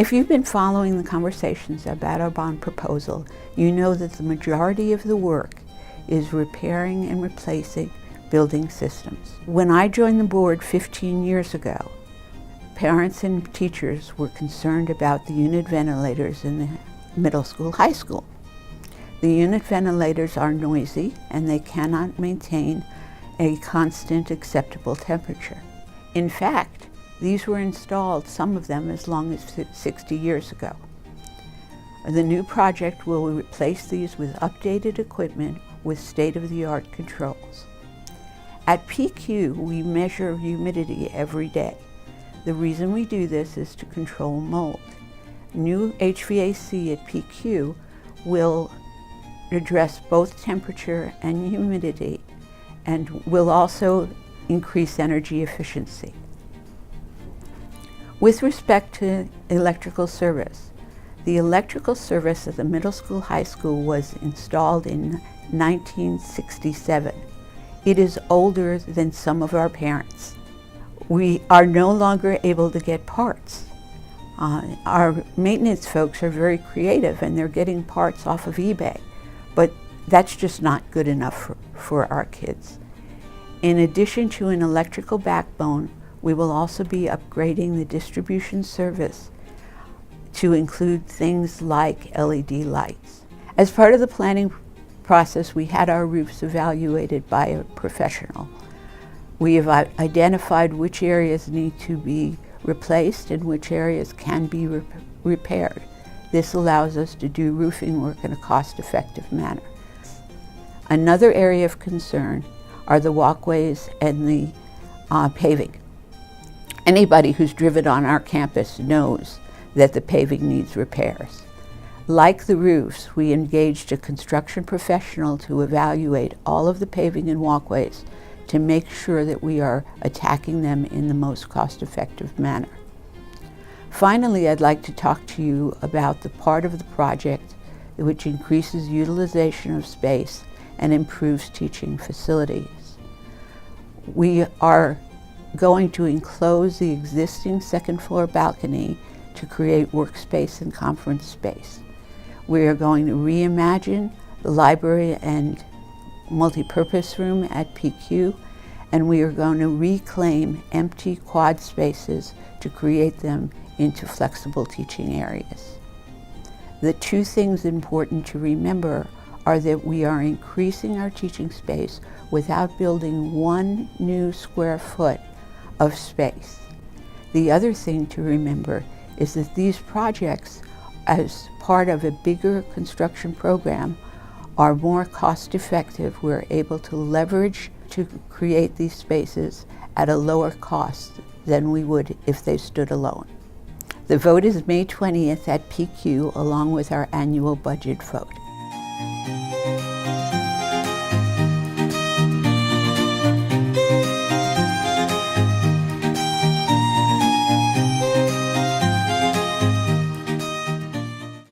If you've been following the conversations about our bond proposal, you know that the majority of the work is repairing and replacing building systems. When I joined the board 15 years ago, parents and teachers were concerned about the unit ventilators in the middle school, high school. The unit ventilators are noisy and they cannot maintain a constant acceptable temperature. In fact, these were installed, some of them as long as 60 years ago. The new project will replace these with updated equipment with state-of-the-art controls. At PQ, we measure humidity every day. The reason we do this is to control mold. New HVAC at PQ will address both temperature and humidity and will also increase energy efficiency. With respect to electrical service, the electrical service at the middle school, high school was installed in 1967. It is older than some of our parents. We are no longer able to get parts. Our maintenance folks are very creative and they're getting parts off of eBay, but that's just not good enough for our kids. In addition to an electrical backbone, we will also be upgrading the distribution service to include things like LED lights. As part of the planning process, we had our roofs evaluated by a professional. We have identified which areas need to be replaced and which areas can be repaired. This allows us to do roofing work in a cost-effective manner. Another area of concern are the walkways and the paving. Anybody who's driven on our campus knows that the paving needs repairs. Like the roofs, we engaged a construction professional to evaluate all of the paving and walkways to make sure that we are attacking them in the most cost-effective manner. Finally, I'd like to talk to you about the part of the project which increases utilization of space and improves teaching facilities. We are going to enclose the existing second floor balcony to create workspace and conference space. We are going to reimagine the library and multipurpose room at PQ, and we are going to reclaim empty quad spaces to create them into flexible teaching areas. The two things important to remember are that we are increasing our teaching space without building one new square foot of space. The other thing to remember is that these projects, as part of a bigger construction program, are more cost-effective. We're able to leverage to create these spaces at a lower cost than we would if they stood alone. The vote is May 20th at PQ, along with our annual budget vote.